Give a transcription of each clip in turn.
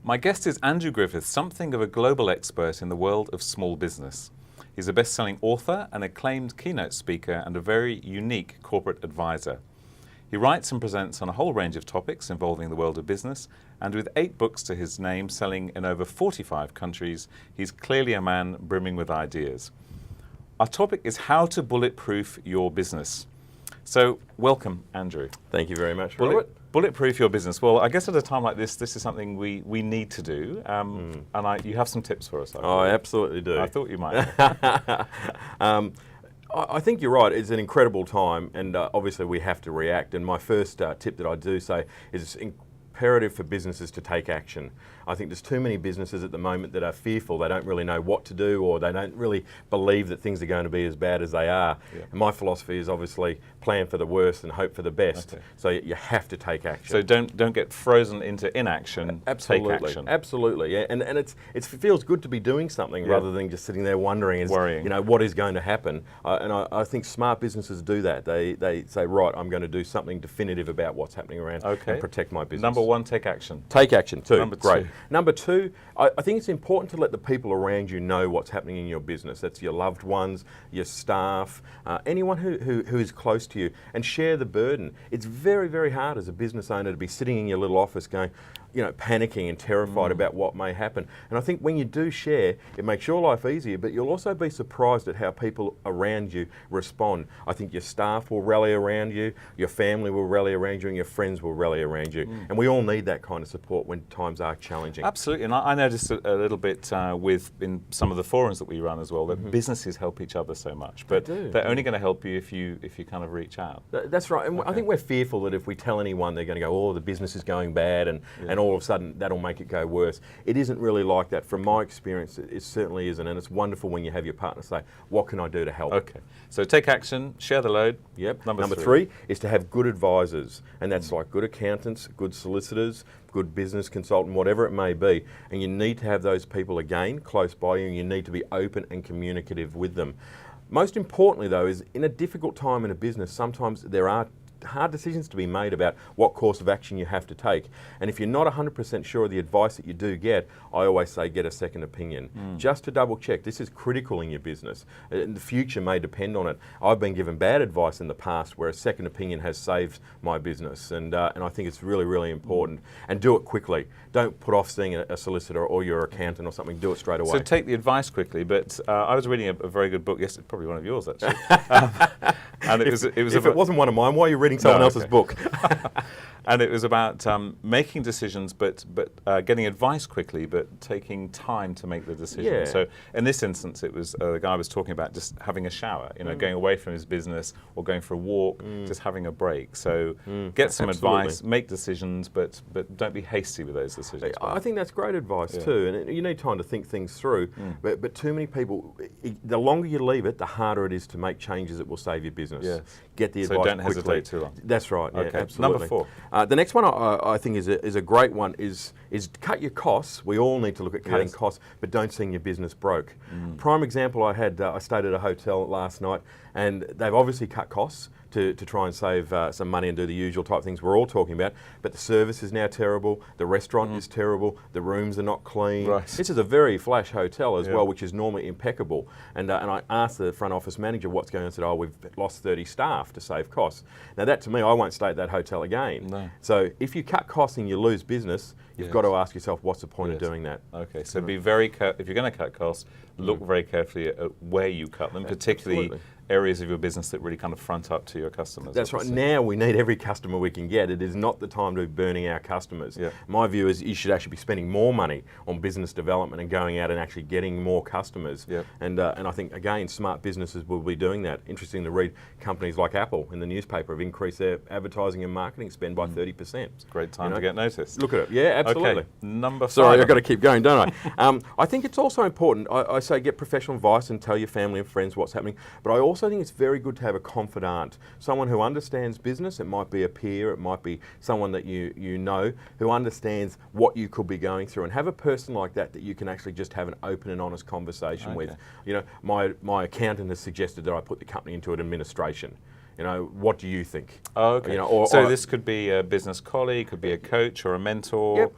My guest is Andrew Griffiths, something of a global expert in the world of small business. He's a best-selling author, an acclaimed keynote speaker, and a very unique corporate advisor. He writes and presents on a whole range of topics involving the world of business, and with 8 books to his name selling in over 45 countries, he's clearly a man brimming with ideas. Our topic is how to bulletproof your business. So, welcome, Andrew. Thank you very much, Robert. Bulletproof your business. Well, I guess at a time like this is something we need to do, and you have some tips for us. I absolutely do. I thought you might. I think you're right. It's an incredible time, and obviously we have to react. And my first tip that I do say is it's imperative for businesses to take action. I think there's too many businesses at the moment that are fearful. They don't really know what to do, or they don't really believe that things are going to be as bad as they are. Yeah. And my philosophy is obviously plan for the worst and hope for the best. Okay. So you have to take action. So don't get frozen into inaction. Absolutely. Take action. Absolutely. Yeah. And it feels good to be doing something rather than just sitting there wondering, worrying. You know, what is going to happen. And I think smart businesses do that. They say, right, I'm going to do something definitive about what's happening around and protect my business. Number 1, take action. Take action too. Number 2. Great. Number 2, I think it's important to let the people around you know what's happening in your business. That's your loved ones, your staff, anyone who is close to you, and share the burden. It's very, very hard as a business owner to be sitting in your little office going, you know, panicking and terrified about what may happen. And I think when you do share, it makes your life easier, but you'll also be surprised at how people around you respond. I think your staff will rally around you, your family will rally around you, and your friends will rally around you. And we all need that kind of support when times are challenging. Absolutely, and I noticed a little bit in some of the forums that we run as well, that businesses help each other so much, but they're only going to help you if you kind of reach out. That's right, and I think we're fearful that if we tell anyone, they're going to go, oh, the business is going bad, and all of a sudden that'll make it go worse. It isn't really like that. From my experience, it certainly isn't, and it's wonderful when you have your partner say, what can I do to help? Okay, so take action, share the load. Yep. Number 3 is to have good advisors, and that's like good accountants, good solicitors, good business consultant, whatever it may be, and you need to have those people again close by you, and you need to be open and communicative with them. Most importantly though is in a difficult time in a business, sometimes there are hard decisions to be made about what course of action you have to take. And if you're not 100% sure of the advice that you do get, I always say get a second opinion. Just to double check, this is critical in your business. The future may depend on it. I've been given bad advice in the past where a second opinion has saved my business, and I think it's really, really important. And do it quickly. Don't put off seeing a solicitor or your accountant or something. Do it straight away. So take the advice quickly, but I was reading a very good book, yes, probably one of yours actually. And if it wasn't one of mine, why are you reading someone else's book? And it was about making decisions, but getting advice quickly, but taking time to make the decision. Yeah. So in this instance, it was the guy was talking about just having a shower, you know, going away from his business or going for a walk, just having a break. So get some advice, make decisions, but don't be hasty with those decisions. I think that's great advice too, and you need time to think things through. But too many people, the longer you leave it, the harder it is to make changes that will save your business. Yes. Get the advice quickly. So don't quickly. hesitate too long. That's right. Okay. Yeah, absolutely. Number 4. The next one I think is a great one is cut your costs. We all need to look at cutting costs, but don't send your business broke. Prime example I had, I stayed at a hotel last night, and they've obviously cut costs to try and save some money and do the usual type things we're all talking about, but the service is now terrible, the restaurant is terrible, the rooms are not clean. Right. This is a very flash hotel as well, which is normally impeccable. And I asked the front office manager what's going on, and said, oh, we've lost 30 staff to save costs. Now that to me, I won't stay at that hotel again. No. So if you cut costs and you lose business, you've got to ask yourself, what's the point of doing that? Okay, so be very careful. If you're going to cut costs, look very carefully at where you cut them, particularly areas of your business that really kind of front up to your customers. That's right. Now we need every customer we can get. It is not the time to be burning our customers. Yeah. My view is you should actually be spending more money on business development and going out and actually getting more customers. Yeah. And I think, again, smart businesses will be doing that. Interesting to read companies like Apple in the newspaper have increased their advertising and marketing spend by 30%. It's a great time to get noticed. Look at it. Yeah, absolutely. Okay. Number 5. Sorry, I've got to keep going, don't I? I think it's also important, I say get professional advice and tell your family and friends what's happening, but I also think it's very good to have a confidant, someone who understands business. It might be a peer, it might be someone that you know who understands what you could be going through, and have a person like that you can actually just have an open and honest conversation with. You know, my accountant has suggested that I put the company into an administration. You know, what do you think? Oh, okay. You know, so this could be a business colleague, could be a coach or a mentor. Yep.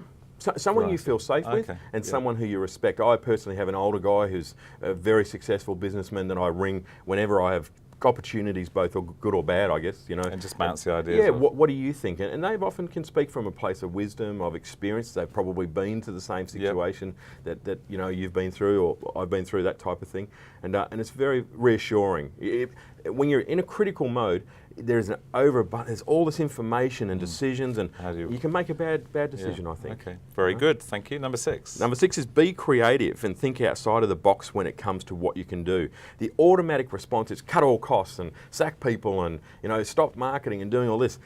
someone you Right. feel safe with, Okay, and yeah. someone who you respect. I personally have an older guy who's a very successful businessman that I ring whenever I have opportunities, both or good or bad, I guess, you know. And just bounce the ideas Yeah, off. what do you think? And they often can speak from a place of wisdom, of experience. They've probably been to the same situation that you know you've been through, or I've been through, that type of thing. And it's very reassuring. When you're in a critical mode, there's there's all this information and decisions, and you can make a bad decision, I think. Okay, very good. Thank you. Number 6. Number 6 is be creative and think outside of the box when it comes to what you can do. The automatic response is cut all costs and sack people and, you know, stop marketing and doing all this.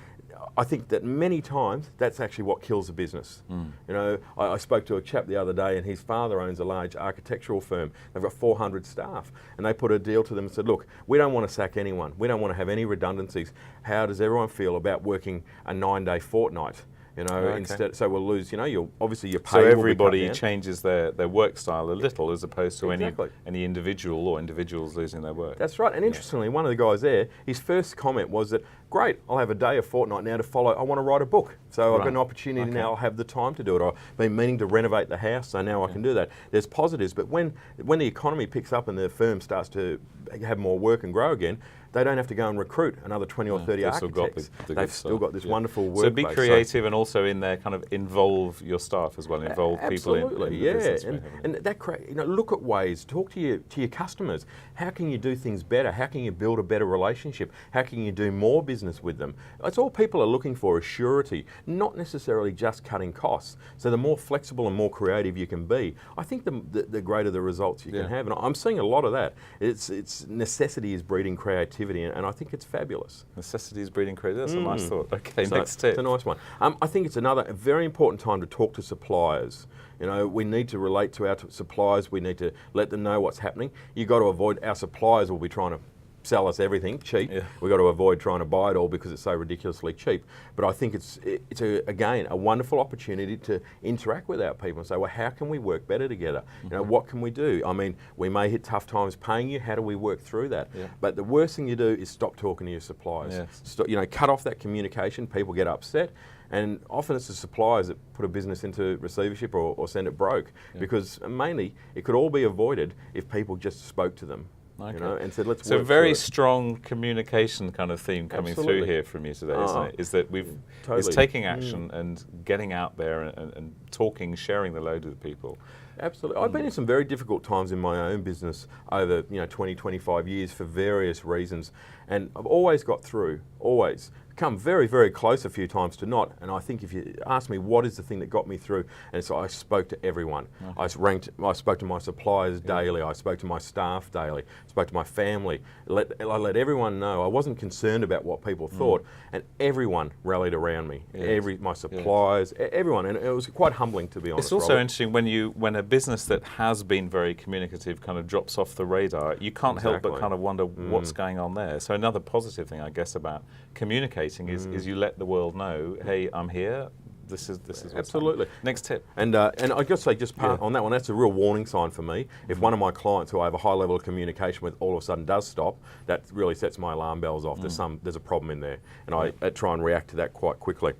I think that many times that's actually what kills a business. You know, I spoke to a chap the other day, and his father owns a large architectural firm. They've got 400 staff, and they put a deal to them and said, look, we don't want to sack anyone. We don't want to have any redundancies. How does everyone feel about working a 9-day fortnight? You know, instead, so we'll lose. You know, obviously your pay. So will be cut everybody down. changes their work style a little, as opposed to Exactly. any individual or individuals losing their work. That's right. And interestingly, one of the guys there, his first comment was that, great, I'll have a day, a fortnight now to follow. I want to write a book. So I've got an opportunity now, I'll have the time to do it. I've been meaning to renovate the house, so now I can do that. There's positives, but when the economy picks up and the firm starts to have more work and grow again, they don't have to go and recruit another 20 or 30 architects. They've still got this wonderful work. So be creative, and also in there, kind of involve your staff as well. Involve people in the business. And that you know, look at ways. Talk to your customers. How can you do things better? How can you build a better relationship? How can you do more business with them? That's all people are looking for, is surety, not necessarily just cutting costs. So the more flexible and more creative you can be, I think the greater the results you can have. And I'm seeing a lot of that. It's necessity is breeding creativity. And I think it's fabulous. Necessity is breeding creativity. That's a nice thought. Okay, next tip. It's a nice one. I think it's a very important time to talk to suppliers. You know, we need to relate to our suppliers. We need to let them know what's happening. You've got to avoid, our suppliers will be trying to sell us everything cheap. We've got to avoid trying to buy it all because it's so ridiculously cheap. But I think it's again a wonderful opportunity to interact with our people and say, well, how can we work better together? You know, what can we do? I mean, we may hit tough times paying you. How do we work through that? But the worst thing you do is stop talking to your suppliers. Stop, you know, cut off that communication. People get upset. And often it's the suppliers that put a business into receivership or send it broke, because mainly it could all be avoided if people just spoke to them. You know, and said, let's work. So a very strong communication kind of theme coming through here from you today, isn't it? Is that it's taking action and getting out there and talking, sharing the load with people. Absolutely. I've been in some very difficult times in my own business over 20, 25 years for various reasons, and I've always got through, always. Come very, very close a few times to not, and I think if you ask me what is the thing that got me through, and so I spoke to everyone. I spoke to my suppliers daily, I spoke to my staff daily, spoke to my family. I let everyone know. I wasn't concerned about what people thought, and everyone rallied around me. My suppliers, everyone, and it was quite humbling, to be honest. It's also interesting when a business that has been very communicative kind of drops off the radar, you can't help but kind of wonder what's going on there. So another positive thing, I guess, about communicating is you let the world know, hey, I'm here. This is what's absolutely happening. Next tip. And I got to say, on that one, that's a real warning sign for me. If one of my clients who I have a high level of communication with all of a sudden does stop, that really sets my alarm bells off. There's a problem in there, and I try and react to that quite quickly.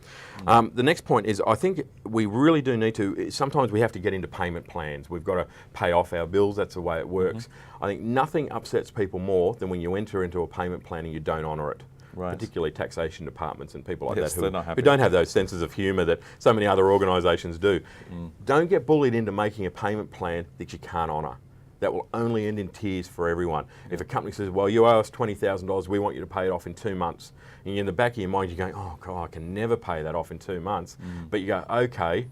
The next point is, I think we really do need to. Sometimes we have to get into payment plans. We've got to pay off our bills. That's the way it works. I think nothing upsets people more than when you enter into a payment plan and you don't honour it. Particularly taxation departments and people like that who don't have those senses of humour that so many other organisations do. Don't get bullied into making a payment plan that you can't honour. That will only end in tears for everyone. If a company says, well, you owe us $20,000, we want you to pay it off in 2 months, and in the back of your mind you're going, oh God, I can never pay that off in 2 months. But you go, okay,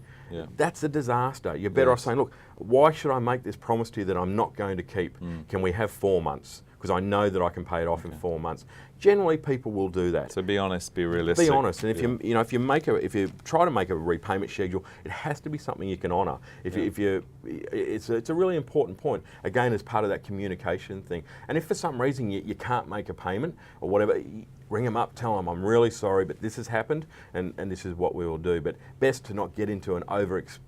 that's a disaster. You're better off saying, look, why should I make this promise to you that I'm not going to keep? Can we have 4 months? Because I know that I can pay it off in 4 months. Generally, people will do that. So be honest, be realistic. Be honest, and if if you try to make a repayment schedule, it has to be something you can honour. It's a really important point. Again, as part of that communication thing. And if for some reason you can't make a payment or whatever, ring them up, tell them I'm really sorry, but this has happened, and this is what we will do. But best to not get into an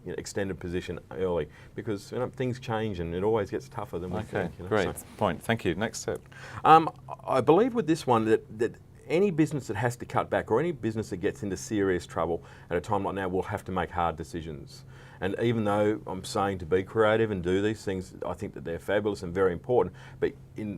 extended position early, because things change and it always gets tougher than we think. Great point. Thank you. Next tip. I believe with this one that any business that has to cut back or any business that gets into serious trouble at a time like now will have to make hard decisions. And even though I'm saying to be creative and do these things, I think that they're fabulous and very important, but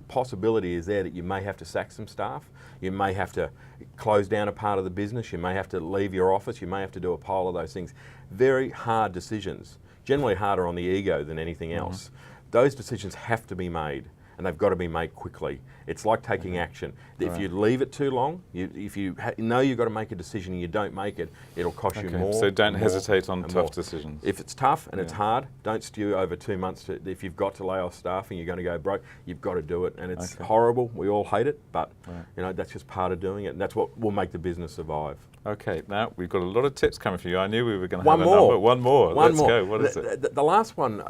possibility is there that you may have to sack some staff, you may have to close down a part of the business, you may have to leave your office, you may have to do a pile of those things. Very hard decisions, generally harder on the ego than anything else. Those decisions have to be made, and they've got to be made quickly. It's like taking action. If you leave it too long, if you know you've got to make a decision and you don't make it, it'll cost you more. So don't hesitate on and tough more. decisions. If it's tough and it's hard, don't stew over 2 months. If you've got to lay off staff and you're going to go broke, you've got to do it. And it's horrible. We all hate it, but you know, that's just part of doing it. And that's what will make the business survive. Okay, now we've got a lot of tips coming for you. I knew we were going to have One a more. number. One more. Let's more. go. What is it? The last one,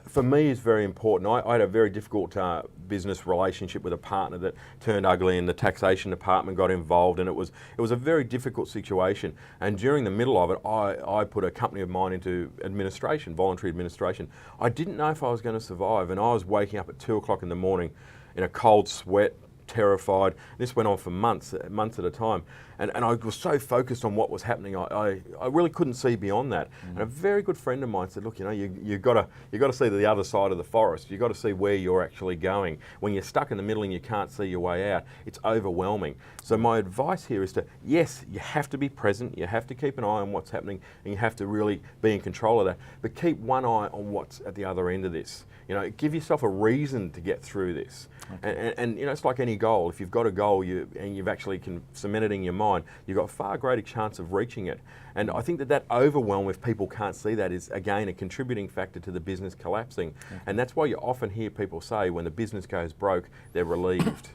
for me, is very important. I had a very difficult business relationship with a partner that turned ugly, and the taxation department got involved, and it was a very difficult situation. And during the middle of it, I put a company of mine into administration, voluntary administration. I didn't know if I was going to survive, and I was waking up at 2 o'clock in the morning in a cold sweat, terrified. This went on for months at a time, and I was so focused on what was happening. I really couldn't see beyond that. And a very good friend of mine said, "Look, you know, you got to see the other side of the forest. You got to see where you're actually going. When you're stuck in the middle and you can't see your way out, it's overwhelming." So my advice here is to, yes, you have to be present. You have to keep an eye on what's happening, and you have to really be in control of that. But keep one eye on what's at the other end of this. You know, give yourself a reason to get through this. And you know, it's like any goal. If you've got a goal and you've actually cemented it in your mind, you've got a far greater chance of reaching it. And I think that overwhelm, if people can't see that, is again a contributing factor to the business collapsing. And that's why you often hear people say when the business goes broke, they're relieved.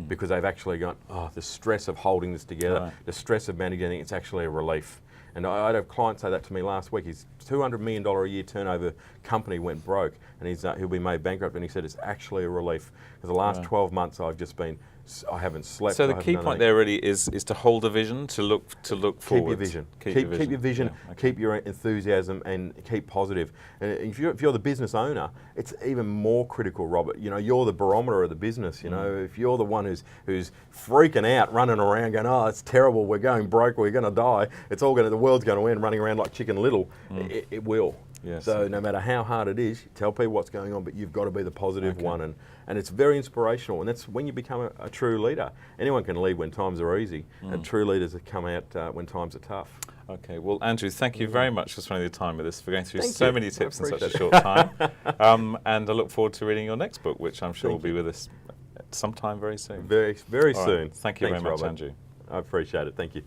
Because they've actually gone, oh, the stress of holding this together, the stress of managing it, it's actually a relief. And I had a client say that to me last week. His $200 million a year turnover company went broke, and he'll be made bankrupt. And he said it's actually a relief. Because the last 12 months I haven't slept. So the key point there really is to hold a vision, to look forward. Keep your vision. Keep your vision. Keep your enthusiasm, and keep positive. And if you're the business owner, it's even more critical, Robert. You know, you're the barometer of the business. You know, if you're the one who's freaking out, running around, going, "Oh, it's terrible. We're going broke. We're going to die. The world's going to end." Running around like Chicken Little, it will. Yes. So no matter how hard it is, tell people what's going on, but you've got to be the positive one, and it's very inspirational. And that's when you become a true leader. Anyone can lead when times are easy, and true leaders come out when times are tough. Okay, well, Andrew, thank you very much for spending the time with us, for going through so many tips in such a short time. And I look forward to reading your next book, which I'm sure will be with us sometime very soon. Very soon. Thank you very much, Robert. Andrew. I appreciate it. Thank you.